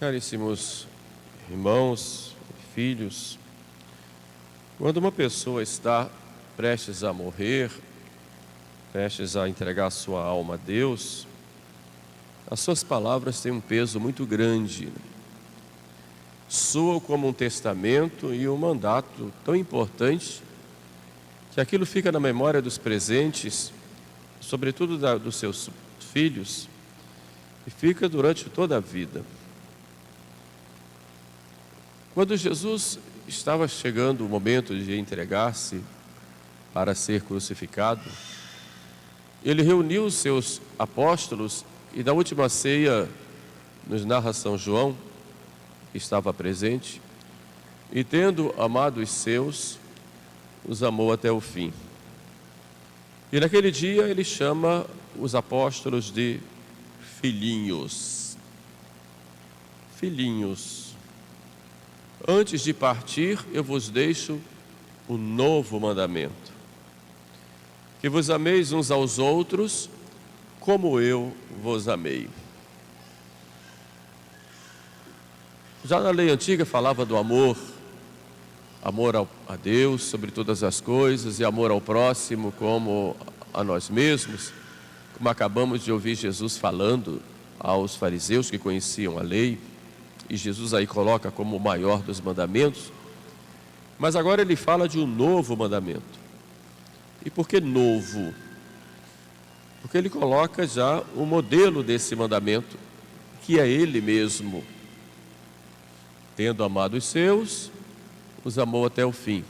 Caríssimos irmãos, filhos, quando uma pessoa está prestes a morrer, prestes a entregar sua alma a Deus, as suas palavras têm um peso muito grande. Soam como um testamento e um mandato tão importante que aquilo fica na memória dos presentes, sobretudo dos seus filhos, e fica durante toda a vida. Quando Jesus estava chegando o momento de entregar-se para ser crucificado, ele reuniu os seus apóstolos e na última ceia, nos narra São João, que estava presente, e tendo amado os seus, os amou até o fim. E naquele dia ele chama os apóstolos de filhinhos. Filhinhos. Antes de partir, eu vos deixo um novo mandamento: que vos ameis uns aos outros, como eu vos amei. Já na lei antiga falava do amor a Deus sobre todas as coisas e amor ao próximo como a nós mesmos, como acabamos de ouvir Jesus falando aos fariseus que conheciam a lei. E Jesus aí coloca como o maior dos mandamentos, mas agora ele fala de um novo mandamento. E por que novo? Porque ele coloca já o modelo desse mandamento, que é ele mesmo. Tendo amado os seus, os amou até o fim.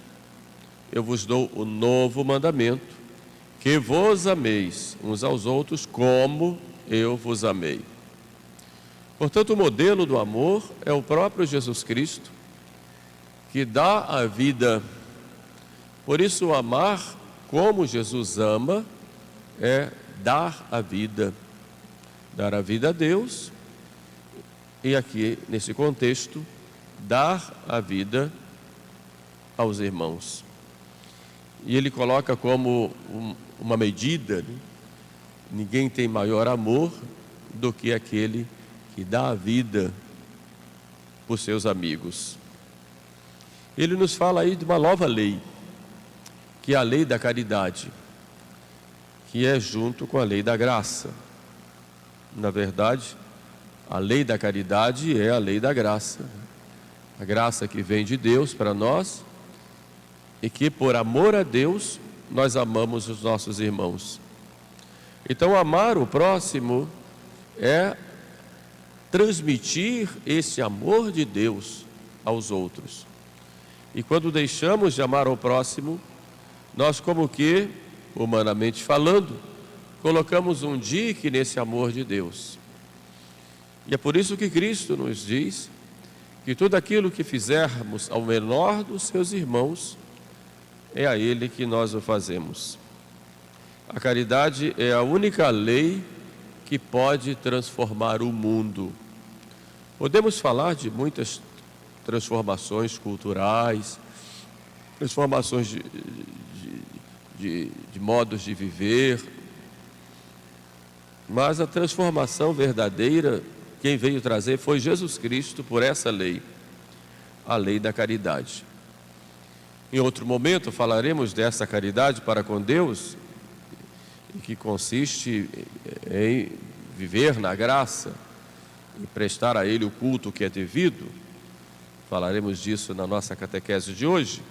Eu vos dou o novo mandamento, que vos ameis uns aos outros como eu vos amei. Portanto, o modelo do amor é o próprio Jesus Cristo, que dá a vida. Por isso, amar como Jesus ama é dar a vida. Dar a vida a Deus e aqui, nesse contexto, dar a vida aos irmãos. E ele coloca como uma medida, né? Ninguém tem maior amor do que aquele que dá a vida por seus amigos. Ele nos fala aí de uma nova lei, que é a lei da caridade, que é junto com a lei da graça. Na verdade, a lei da caridade é a lei da graça. A graça que vem de Deus para nós e que, por amor a Deus, nós amamos os nossos irmãos. Então, amar o próximo é transmitir esse amor de Deus aos outros. E quando deixamos de amar o próximo, nós, como que, humanamente falando, colocamos um dique nesse amor de Deus. E é por isso que Cristo nos diz que tudo aquilo que fizermos ao menor dos seus irmãos, é a ele que nós o fazemos. A caridade é a única lei que pode transformar o mundo. Podemos falar de muitas transformações culturais, transformações de modos de viver, mas a transformação verdadeira, quem veio trazer foi Jesus Cristo por essa lei, a lei da caridade. Em outro momento falaremos dessa caridade para com Deus, que consiste em viver na graça e prestar a Ele o culto que é devido. Falaremos disso na nossa catequese de hoje,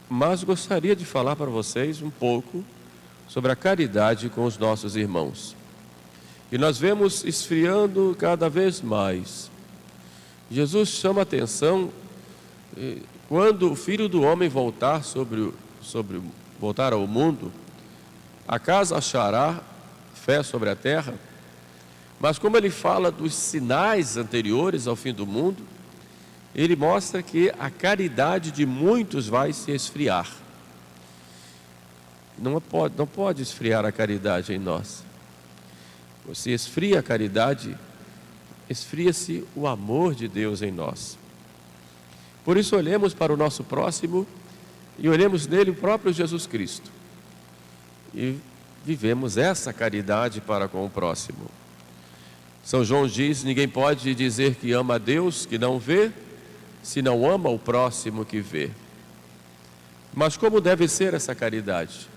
mas gostaria de falar para vocês um pouco sobre a caridade com os nossos irmãos. E nós vemos esfriando cada vez mais. Jesus chama a atenção quando o Filho do Homem voltar voltar ao mundo. Acaso achará fé sobre a terra? Mas como ele fala dos sinais anteriores ao fim do mundo, ele mostra que a caridade de muitos vai se esfriar. Não pode esfriar a caridade em nós. Se esfria a caridade, esfria-se o amor de Deus em nós. Por isso olhemos para o nosso próximo e olhemos nele o próprio Jesus Cristo. E vivemos essa caridade para com o próximo. São João diz: ninguém pode dizer que ama a Deus que não vê, se não ama o próximo que vê. Mas como deve ser essa caridade?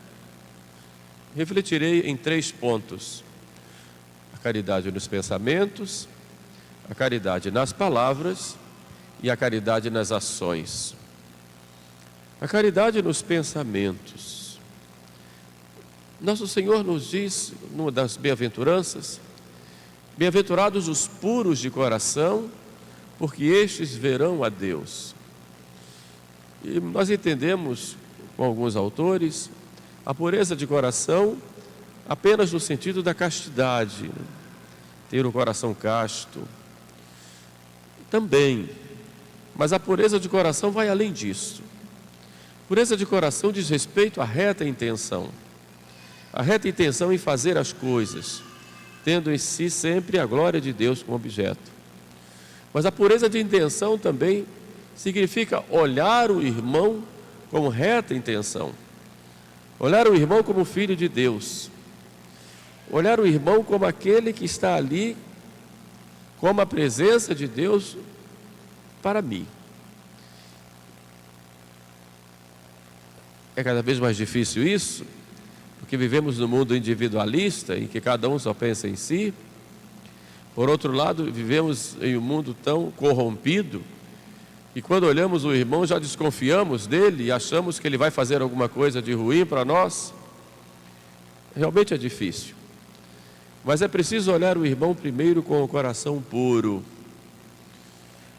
Refletirei em 3 pontos: a caridade nos pensamentos, a caridade nas palavras e a caridade nas ações. A caridade nos pensamentos. Nosso Senhor nos diz, numa das bem-aventuranças: bem-aventurados os puros de coração, porque estes verão a Deus. E nós entendemos, com alguns autores, a pureza de coração apenas no sentido da castidade, ter o coração casto. Também, mas a pureza de coração vai além disso. Pureza de coração diz respeito à reta intenção. A reta intenção em fazer as coisas, tendo em si sempre a glória de Deus como objeto. Mas a pureza de intenção também significa olhar o irmão com reta intenção. Olhar o irmão como filho de Deus. Olhar o irmão como aquele que está ali, como a presença de Deus para mim. É cada vez mais difícil isso, porque vivemos num mundo individualista em que cada um só pensa em si. Por outro lado, vivemos em um mundo tão corrompido e quando olhamos o irmão já desconfiamos dele e achamos que ele vai fazer alguma coisa de ruim para nós. Realmente é difícil. Mas é preciso olhar o irmão primeiro com o coração puro.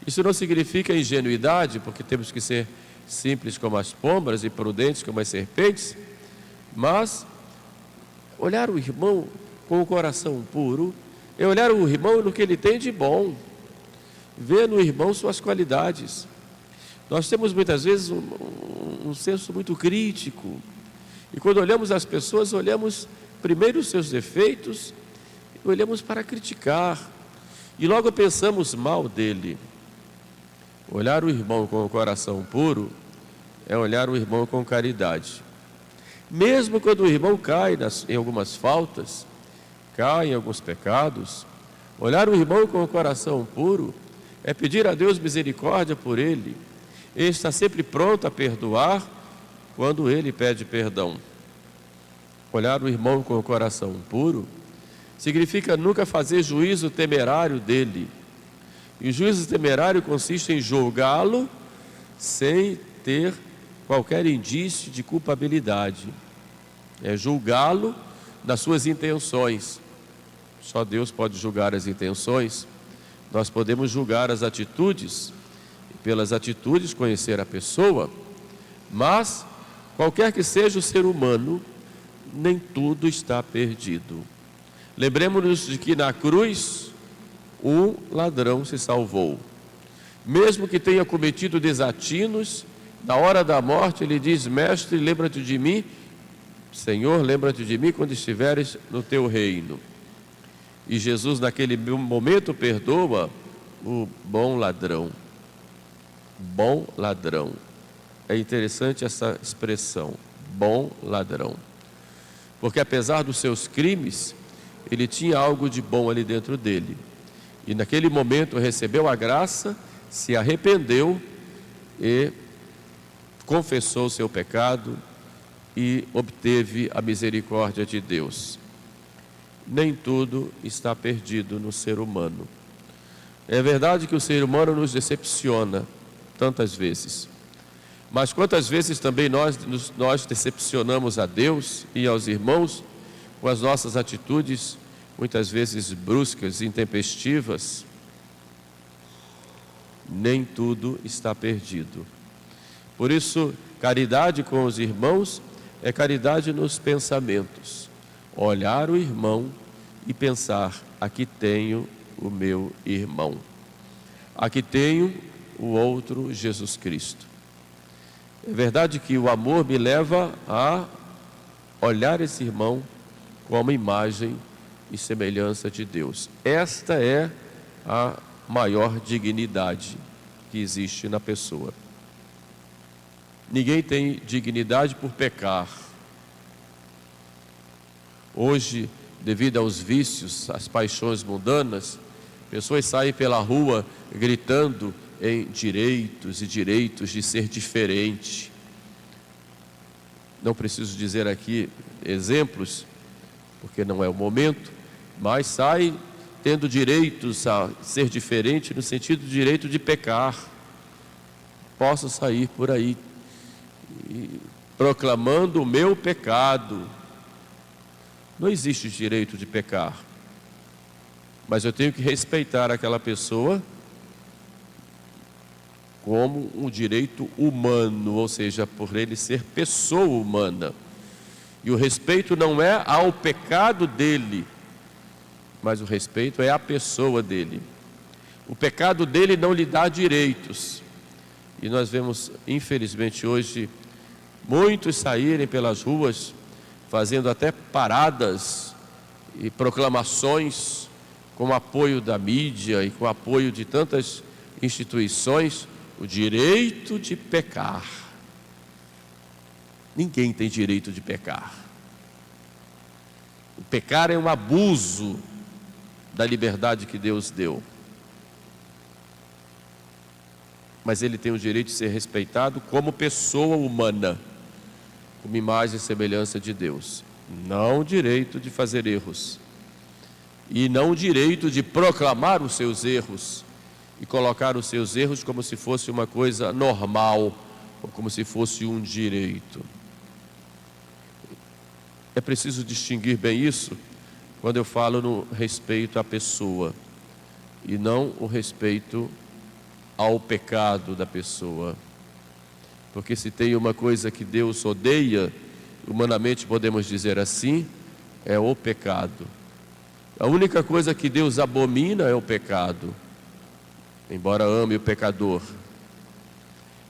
Isso não significa ingenuidade, porque temos que ser simples como as pombas e prudentes como as serpentes, mas olhar o irmão com o coração puro é olhar o irmão no que ele tem de bom, ver no irmão suas qualidades. Nós temos muitas vezes um senso muito crítico, e quando olhamos as pessoas, olhamos primeiro os seus defeitos, e olhamos para criticar, e logo pensamos mal dele. Olhar o irmão com o coração puro é olhar o irmão com caridade. Mesmo quando o irmão cai em algumas faltas, cai em alguns pecados, olhar o irmão com o coração puro é pedir a Deus misericórdia por ele. Ele está sempre pronto a perdoar quando ele pede perdão. Olhar o irmão com o coração puro significa nunca fazer juízo temerário dele. E o juízo temerário consiste em julgá-lo sem ter qualquer indício de culpabilidade. É julgá-lo nas suas intenções. Só Deus pode julgar as intenções. Nós podemos julgar as atitudes, e pelas atitudes conhecer a pessoa, mas qualquer que seja o ser humano, nem tudo está perdido. Lembremos-nos de que na cruz um ladrão se salvou. Mesmo que tenha cometido desatinos, na hora da morte ele diz: Mestre, lembra-te de mim, Senhor, lembra-te de mim quando estiveres no teu reino. E Jesus naquele momento perdoa o bom ladrão. Bom ladrão. É interessante essa expressão, bom ladrão. Porque apesar dos seus crimes, ele tinha algo de bom ali dentro dele. E naquele momento recebeu a graça, se arrependeu e confessou o seu pecado e obteve a misericórdia de Deus. Nem tudo está perdido no ser humano. É verdade que o ser humano nos decepciona tantas vezes. Mas quantas vezes também nós decepcionamos a Deus e aos irmãos com as nossas atitudes, muitas vezes bruscas, intempestivas. Nem tudo está perdido. Por isso, caridade com os irmãos é caridade nos pensamentos. Olhar o irmão e pensar: aqui tenho o meu irmão. Aqui tenho o outro Jesus Cristo. É verdade que o amor me leva a olhar esse irmão como imagem e semelhança de Deus. Esta é a maior dignidade que existe na pessoa. Ninguém tem dignidade por pecar. Hoje, devido aos vícios, às paixões mundanas, pessoas saem pela rua gritando em direitos e direitos de ser diferente. Não preciso dizer aqui exemplos, porque não é o momento, mas saem tendo direitos a ser diferente no sentido de direito de pecar. Posso sair por aí proclamando o meu pecado. Não existe direito de pecar, mas eu tenho que respeitar aquela pessoa como um direito humano, ou seja, por ele ser pessoa humana. E o respeito não é ao pecado dele, mas o respeito é à pessoa dele. O pecado dele não lhe dá direitos. E nós vemos, infelizmente, hoje, muitos saírem pelas ruas, fazendo até paradas e proclamações, com o apoio da mídia e com o apoio de tantas instituições, o direito de pecar. Ninguém tem direito de pecar. O pecar é um abuso da liberdade que Deus deu. Mas ele tem o direito de ser respeitado como pessoa humana, como imagem e semelhança de Deus. Não o direito de fazer erros. E não o direito de proclamar os seus erros e colocar os seus erros como se fosse uma coisa normal, ou como se fosse um direito. É preciso distinguir bem isso quando eu falo no respeito à pessoa e não o respeito ao pecado da pessoa. Porque se tem uma coisa que Deus odeia, humanamente podemos dizer assim, é o pecado. A única coisa que Deus abomina é o pecado, embora ame o pecador.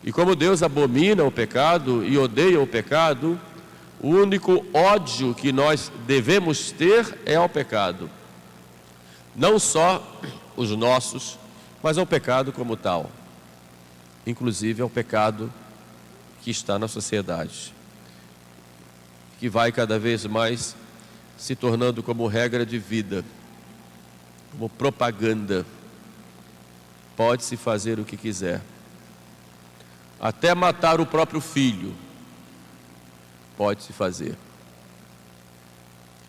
E como Deus abomina o pecado e odeia o pecado, o único ódio que nós devemos ter é ao pecado. Não só os nossos, mas ao pecado como tal. Inclusive ao pecado que está na sociedade, que vai cada vez mais se tornando como regra de vida, como propaganda. Pode-se fazer o que quiser, até matar o próprio filho, pode-se fazer.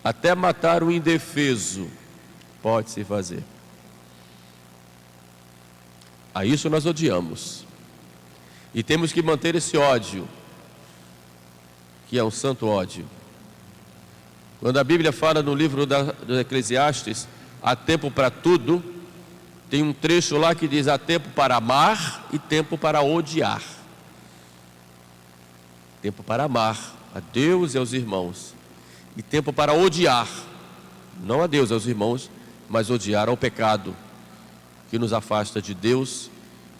Até matar o indefeso, pode-se fazer. A isso nós odiamos. E temos que manter esse ódio, que é um santo ódio. Quando a Bíblia fala no livro do Eclesiastes, há tempo para tudo, tem um trecho lá que diz: há tempo para amar e tempo para odiar. Tempo para amar a Deus e aos irmãos, e tempo para odiar, não a Deus e aos irmãos, mas odiar ao pecado, que nos afasta de Deus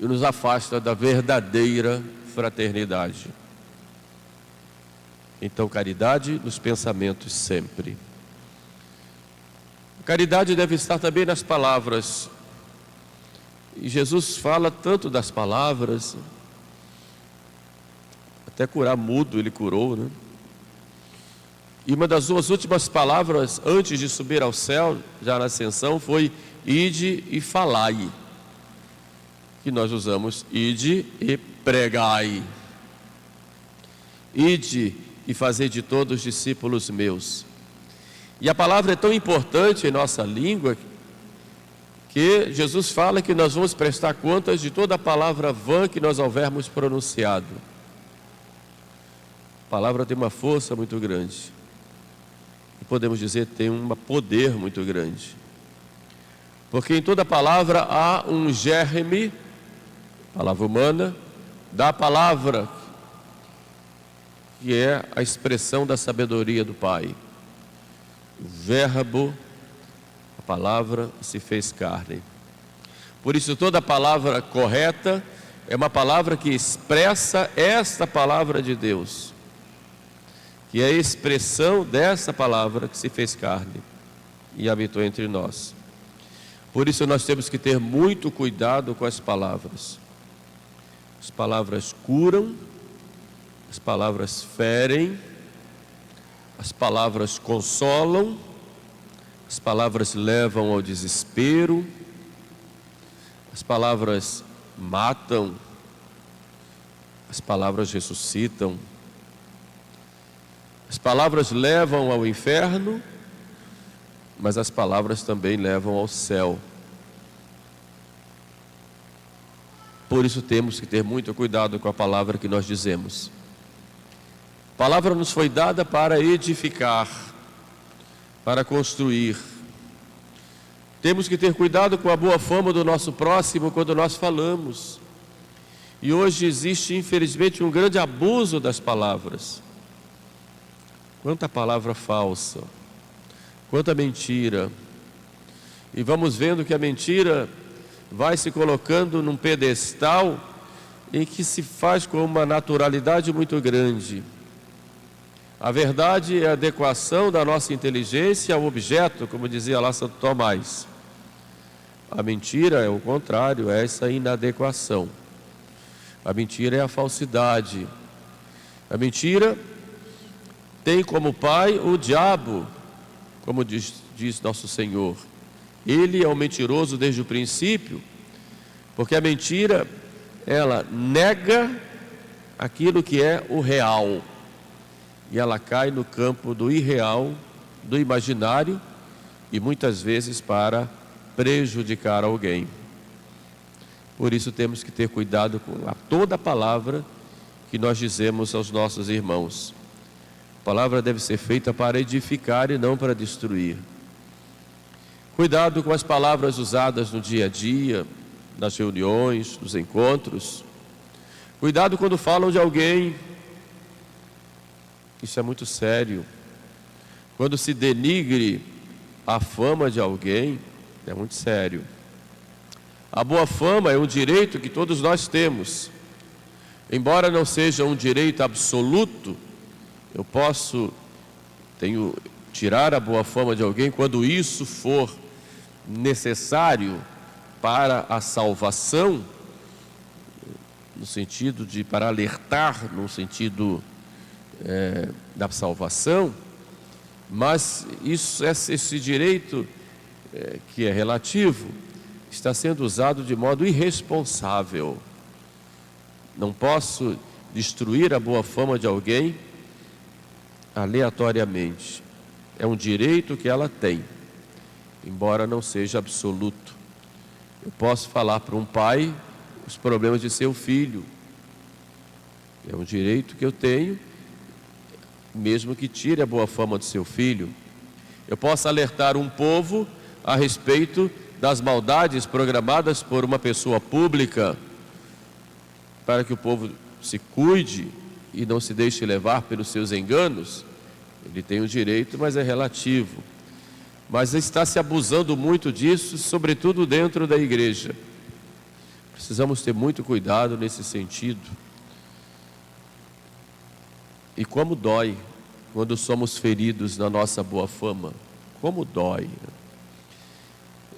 e nos afasta da verdadeira fraternidade. Então, caridade nos pensamentos sempre. Caridade deve estar também nas palavras. E Jesus fala tanto das palavras, até curar mudo ele curou, né? E uma das suas últimas palavras antes de subir ao céu, já na ascensão, foi: ide e falai. Que nós usamos: ide e pregai. Ide e fazei de todos discípulos meus. E a palavra é tão importante em nossa língua que Jesus fala que nós vamos prestar contas de toda a palavra vã que nós houvermos pronunciado. A palavra tem uma força muito grande. E podemos dizer, tem um poder muito grande. Porque em toda palavra há um germe, palavra humana, da palavra, que é a expressão da sabedoria do Pai. O verbo, a palavra, se fez carne. Por isso toda palavra correta é uma palavra que expressa esta palavra de Deus, que é a expressão dessa palavra que se fez carne e habitou entre nós. Por isso nós temos que ter muito cuidado com as palavras. As palavras curam, as palavras ferem, as palavras consolam, As palavras levam ao desespero, as palavras matam, as palavras ressuscitam, as palavras levam ao inferno, mas as palavras também levam ao céu. Por isso temos que ter muito cuidado com a palavra que nós dizemos. A palavra nos foi dada para edificar, para construir. Temos que ter cuidado com a boa fama do nosso próximo quando nós falamos. E hoje existe, infelizmente, um grande abuso das palavras. Quanta palavra falsa, quanta mentira. E vamos vendo que a mentira vai se colocando num pedestal em que se faz com uma naturalidade muito grande. A verdade é a adequação da nossa inteligência ao objeto, como dizia lá Santo Tomás. A mentira é o contrário, é essa inadequação. A mentira é a falsidade. A mentira tem como pai o diabo, como diz nosso Senhor. Ele é o mentiroso desde o princípio, porque a mentira, ela nega aquilo que é o real. E ela cai no campo do irreal, do imaginário, e muitas vezes para prejudicar alguém. Por isso temos que ter cuidado com toda a palavra que nós dizemos aos nossos irmãos. A palavra deve ser feita para edificar e não para destruir. Cuidado com as palavras usadas no dia a dia, nas reuniões, nos encontros. Cuidado quando falam de alguém. Isso é muito sério. Quando se denigre a fama de alguém, é muito sério. A boa fama é um direito que todos nós temos. Embora não seja um direito absoluto, eu posso tirar a boa fama de alguém quando isso for necessário para a salvação, no sentido de, para alertar, no sentido da salvação, mas esse direito que é relativo está sendo usado de modo irresponsável. Não posso destruir a boa fama de alguém aleatoriamente. É um direito que ela tem, embora não seja absoluto. Eu posso falar para um pai os problemas de seu filho. É um direito que eu tenho, mesmo que tire a boa fama do seu filho. Eu posso alertar um povo a respeito das maldades programadas por uma pessoa pública, para que o povo se cuide e não se deixe levar pelos seus enganos. Ele tem o direito, mas é relativo. Mas está se abusando muito disso, sobretudo dentro da igreja. Precisamos ter muito cuidado nesse sentido. E como dói quando somos feridos na nossa boa fama. Como dói.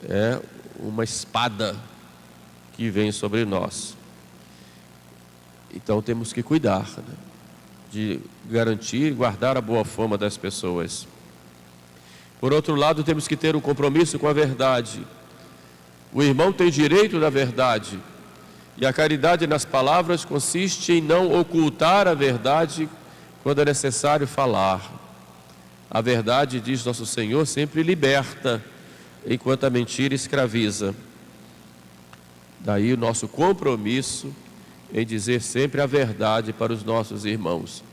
É uma espada que vem sobre nós. Então temos que cuidar, né, de garantir e guardar a boa fama das pessoas. Por outro lado, temos que ter um compromisso com a verdade. O irmão tem direito da verdade. E a caridade nas palavras consiste em não ocultar a verdade quando é necessário falar. A verdade, diz nosso Senhor, sempre liberta, enquanto a mentira escraviza. Daí o nosso compromisso em dizer sempre a verdade para os nossos irmãos.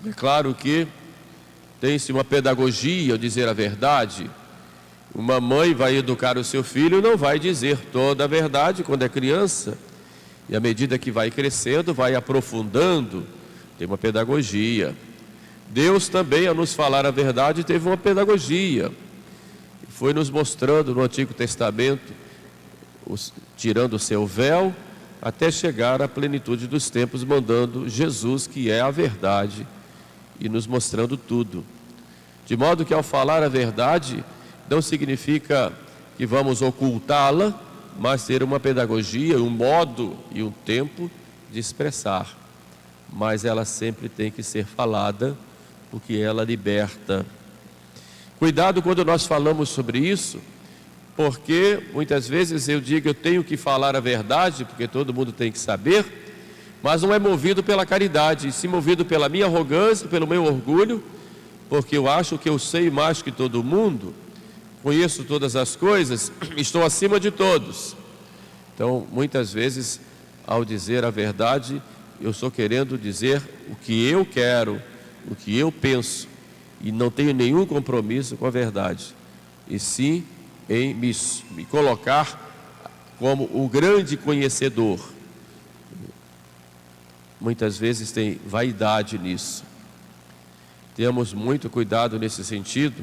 É claro que tem-se uma pedagogia ao dizer a verdade. Uma mãe vai educar o seu filho, não vai dizer toda a verdade quando é criança. E à medida que vai crescendo, vai aprofundando. Tem uma pedagogia. Deus também, ao nos falar a verdade, teve uma pedagogia. Foi nos mostrando no Antigo Testamento, tirando o seu véu, até chegar à plenitude dos tempos, mandando Jesus, que é a verdade, e nos mostrando tudo. De modo que ao falar a verdade, não significa que vamos ocultá-la, mas ter uma pedagogia, um modo e um tempo de expressar. Mas ela sempre tem que ser falada, porque ela liberta. Cuidado quando nós falamos sobre isso, porque muitas vezes eu digo eu tenho que falar a verdade, porque todo mundo tem que saber, mas não é movido pela caridade, e sim movido pela minha arrogância, pelo meu orgulho, porque eu acho que eu sei mais que todo mundo, conheço todas as coisas, estou acima de todos. Então, muitas vezes, ao dizer a verdade, eu estou querendo dizer o que eu quero, o que eu penso, e não tenho nenhum compromisso com a verdade, e sim em me colocar como o grande conhecedor. Muitas vezes tem vaidade nisso. Temos muito cuidado nesse sentido.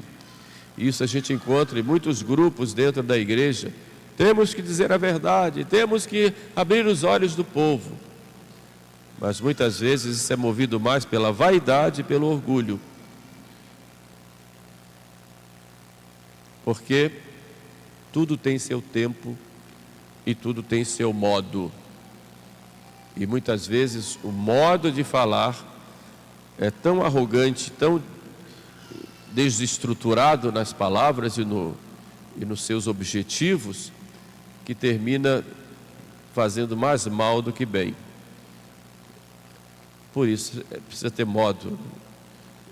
Isso a gente encontra em muitos grupos dentro da igreja. Temos que dizer a verdade, temos que abrir os olhos do povo. Mas muitas vezes isso é movido mais pela vaidade e pelo orgulho. Porque tudo tem seu tempo e tudo tem seu modo. E muitas vezes o modo de falar é tão arrogante, tão desestruturado nas palavras e nos seus objetivos, que termina fazendo mais mal do que bem. Por isso, precisa ter modo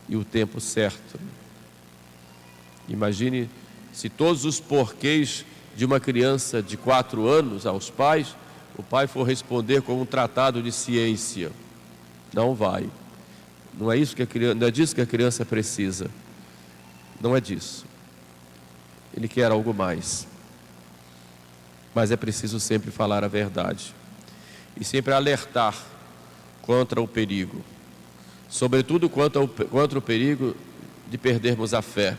e o tempo certo. Imagine se todos os porquês de uma criança de 4 anos aos pais, o pai for responder com um tratado de ciência. Não vai. Não é isso que a criança, não é disso que a criança precisa. Não é disso. Ele quer algo mais. Mas é preciso sempre falar a verdade. E sempre alertar contra o perigo. Sobretudo contra o perigo de perdermos a fé.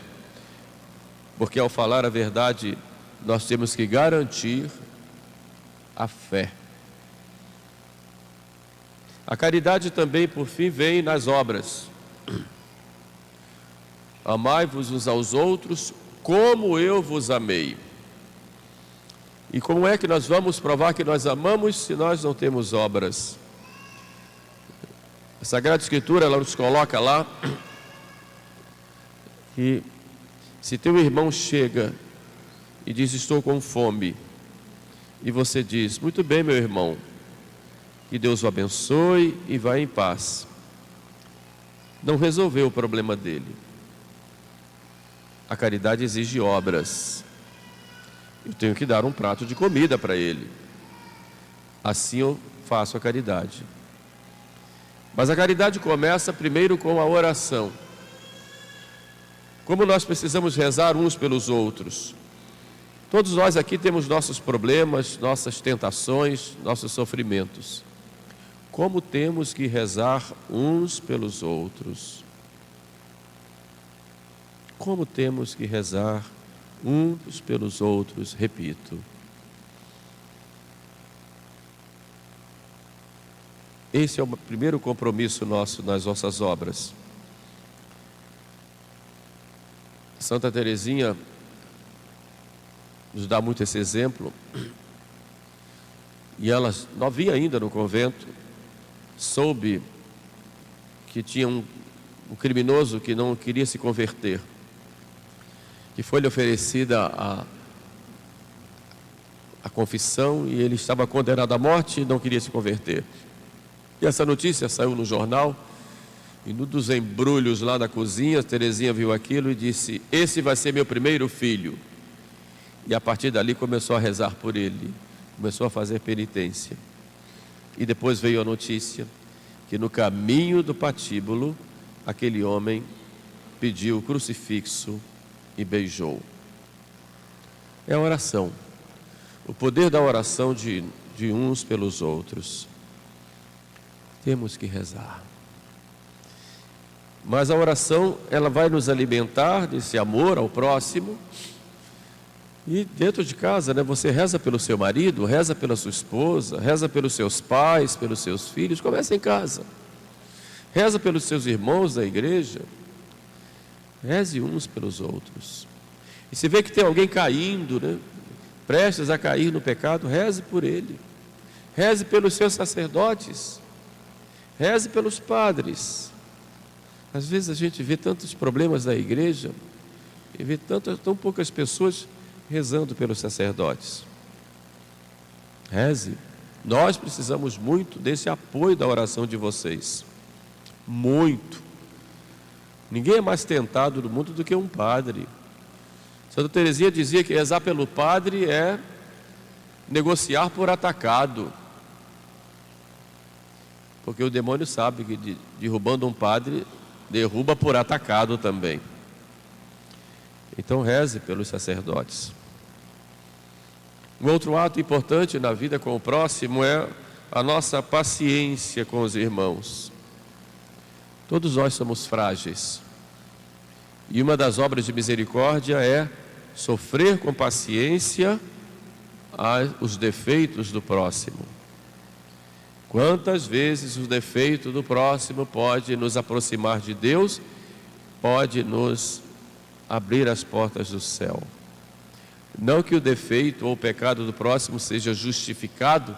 Porque ao falar a verdade, nós temos que garantir a fé. A caridade também, por fim, vem nas obras. Amai-vos uns aos outros como eu vos amei. E como é que nós vamos provar que nós amamos se nós não temos obras? A Sagrada Escritura, ela nos coloca lá que se teu irmão chega e diz, estou com fome, e você diz, muito bem, meu irmão, que Deus o abençoe e vá em paz. Não resolveu o problema dele. A caridade exige obras. Eu tenho que dar um prato de comida para ele. Assim eu faço a caridade. Mas a caridade começa primeiro com a oração. Como nós precisamos rezar uns pelos outros. Todos nós aqui temos nossos problemas, nossas tentações, nossos sofrimentos. Como temos que rezar uns pelos outros? Como temos que rezar uns pelos outros? Repito. Esse é o primeiro compromisso nosso nas nossas obras. Santa Teresinha nos dá muito esse exemplo. E ela, novinha ainda no convento, soube que tinha um criminoso que não queria se converter, que foi-lhe oferecida a confissão e ele estava condenado à morte e não queria se converter. E essa notícia saiu no jornal. E num dos embrulhos lá da cozinha, Teresinha viu aquilo e disse, esse vai ser meu primeiro filho. E a partir dali começou a rezar por ele, começou a fazer penitência. E depois veio a notícia que no caminho do patíbulo, aquele homem pediu o crucifixo e beijou. É a oração, o poder da oração de uns pelos outros. Temos que rezar. Mas a oração, ela vai nos alimentar desse amor ao próximo. E dentro de casa, né, você reza pelo seu marido, reza pela sua esposa, reza pelos seus pais, pelos seus filhos. Começa em casa. Reza pelos seus irmãos da igreja. Reze uns pelos outros. E se vê que tem alguém caindo, né, prestes a cair no pecado, reze por ele. Reze pelos seus sacerdotes. Reze pelos padres. Às vezes a gente vê tantos problemas na igreja e ver tão poucas pessoas rezando pelos sacerdotes. Reze. Nós precisamos muito desse apoio da oração de vocês. Muito. Ninguém é mais tentado no mundo do que um padre. Santa Teresinha dizia que rezar pelo padre é negociar por atacado. Porque o demônio sabe que derrubando um padre, derruba por atacado também. Então reze pelos sacerdotes. Um outro ato importante na vida com o próximo é a nossa paciência com os irmãos. Todos nós somos frágeis. E uma das obras de misericórdia é sofrer com paciência os defeitos do próximo. Quantas vezes o defeito do próximo pode nos aproximar de Deus, pode nos abrir as portas do céu. Não que o defeito ou o pecado do próximo seja justificado,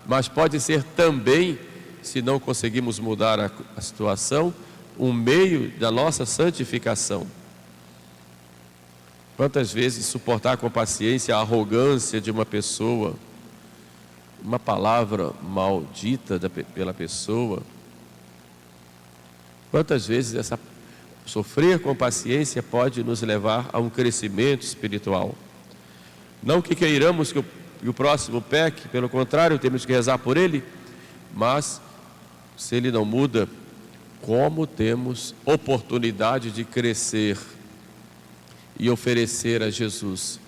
mas pode ser também, se não conseguimos mudar a situação, um meio da nossa santificação. Quantas vezes suportar com paciência a arrogância de uma pessoa, uma palavra maldita pela pessoa. Quantas vezes sofrer com paciência pode nos levar a um crescimento espiritual. Não que queiramos que o próximo peque, pelo contrário, temos que rezar por ele, mas se ele não muda, como temos oportunidade de crescer e oferecer a Jesus?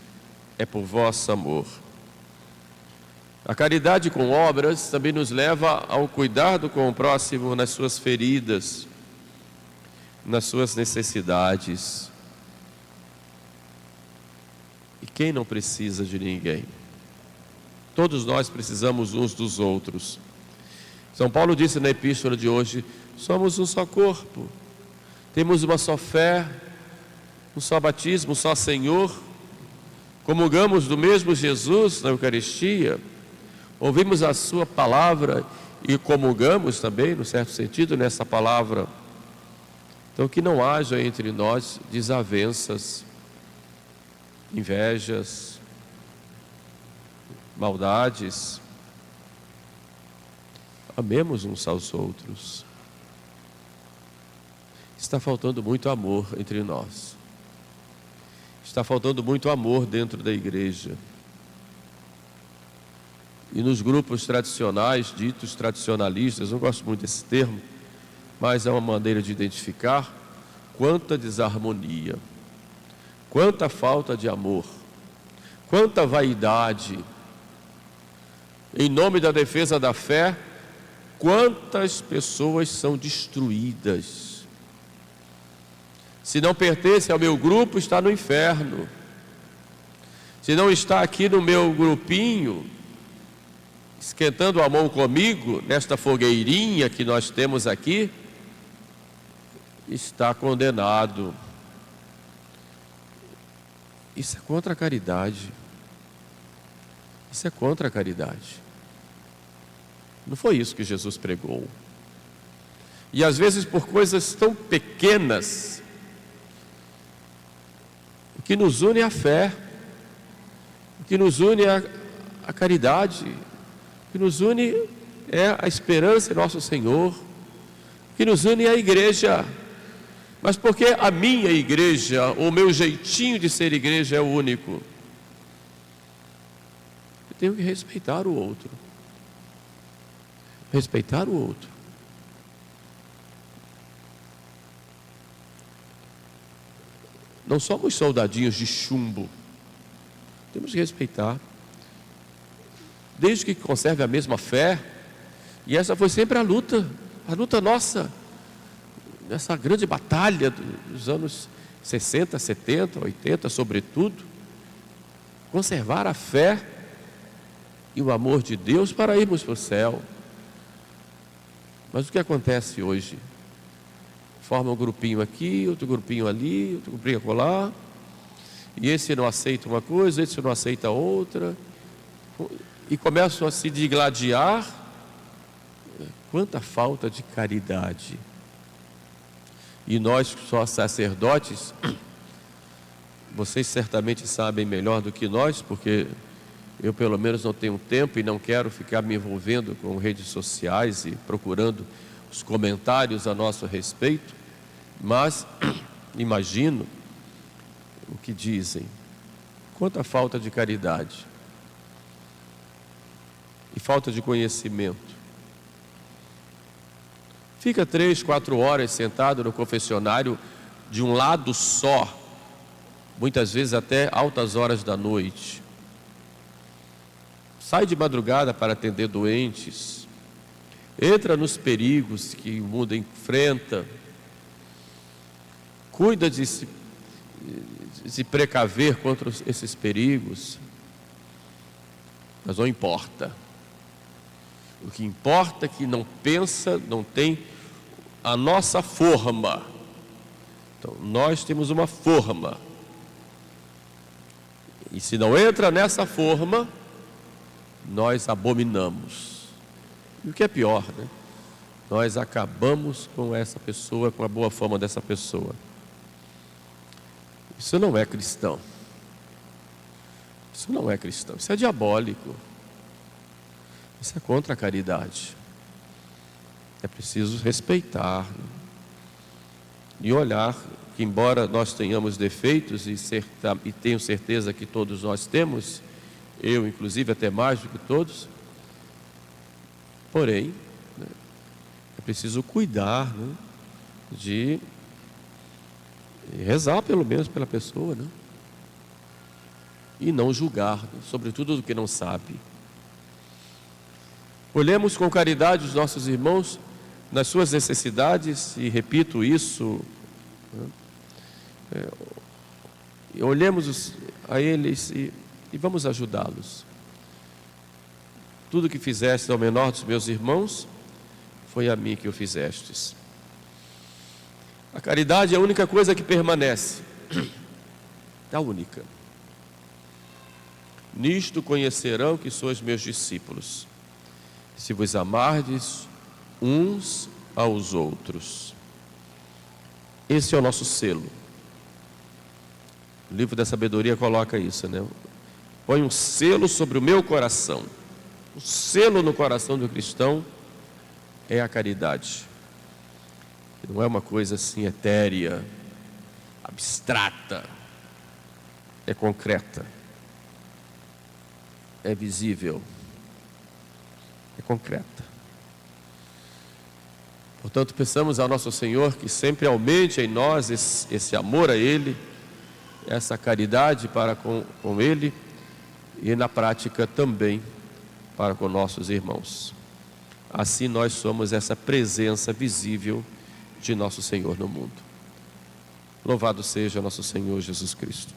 É por vosso amor. A caridade com obras também nos leva ao cuidado com o próximo nas suas feridas, nas suas necessidades. E quem não precisa de ninguém? Todos nós precisamos uns dos outros. São Paulo disse na epístola de hoje: somos um só corpo, temos uma só fé, um só batismo, um só Senhor, comungamos do mesmo Jesus na Eucaristia, ouvimos a sua palavra e comungamos também, no certo sentido, nessa palavra. Então que não haja entre nós desavenças, invejas, maldades. Amemos uns aos outros. Está faltando muito amor entre nós. Está faltando muito amor dentro da igreja. E nos grupos tradicionais, ditos tradicionalistas, não gosto muito desse termo, mas é uma maneira de identificar quanta desarmonia, quanta falta de amor, quanta vaidade. Em nome da defesa da fé, quantas pessoas são destruídas. Se não pertence ao meu grupo, está no inferno. Se não está aqui no meu grupinho, esquentando a mão comigo, nesta fogueirinha que nós temos aqui, está condenado. Isso é contra a caridade. Isso é contra a caridade. Não foi isso que Jesus pregou. E às vezes por coisas tão pequenas, o que nos une é a fé, o que nos une é a caridade, o que nos une é a esperança em nosso Senhor, o que nos une é a igreja. Mas porque a minha igreja, o meu jeitinho de ser igreja é o único? Eu tenho que respeitar o outro. Respeitar o outro. Não somos soldadinhos de chumbo. Temos que respeitar. Desde que conserve a mesma fé. E essa foi sempre a luta nossa. Nessa grande batalha dos anos 60, 70, 80, sobretudo. Conservar a fé e o amor de Deus para irmos para o céu. Mas o que acontece hoje? Forma um grupinho aqui, outro grupinho ali, outro grupinho acolá, e esse não aceita uma coisa, esse não aceita outra, e começam a se digladiar. Quanta falta de caridade! E nós, só sacerdotes, Vocês certamente sabem melhor do que nós, porque eu pelo menos não tenho tempo e não quero ficar me envolvendo com redes sociais e procurando os comentários a nosso respeito, mas imagino o que dizem. Quanta falta de caridade e falta de conhecimento. Fica 3, 4 horas sentado no confessionário de um lado só, muitas vezes até altas horas da noite. Sai de madrugada para atender doentes, entra nos perigos que o mundo enfrenta, cuida de se precaver contra esses perigos, mas não importa. O que importa é que não pensa, não tem a nossa forma. Então, nós temos uma forma. E se não entra nessa forma, nós abominamos. E o que é pior, né? Nós acabamos com essa pessoa, com a boa forma dessa pessoa. Isso não é cristão. Isso não é cristão. Isso é diabólico. Isso é contra a caridade. É preciso respeitar, né? E olhar que, embora nós tenhamos defeitos e tenho certeza que todos nós temos, eu inclusive até mais do que todos, porém, né, é preciso cuidar, né, de rezar pelo menos pela pessoa, né, e não julgar, né, sobretudo do que não sabe. Olhemos com caridade os nossos irmãos nas suas necessidades, e repito isso, né, olhemos a eles e vamos ajudá-los. Tudo que fizeste ao menor dos meus irmãos, foi a mim que o fizestes. A caridade é a única coisa que permanece, a única. Nisto conhecerão que sois meus discípulos, se vos amardes uns aos outros. Esse é o nosso selo. O livro da sabedoria coloca isso, né? Põe um selo sobre o meu coração. O selo no coração do cristão é a caridade. Não é uma coisa assim etérea, abstrata. É concreta. É visível. É concreta. Portanto, peçamos ao nosso Senhor que sempre aumente em nós esse amor a Ele, essa caridade para com Ele e na prática também para com nossos irmãos. Assim nós somos essa presença visível de nosso Senhor no mundo. Louvado seja nosso Senhor Jesus Cristo.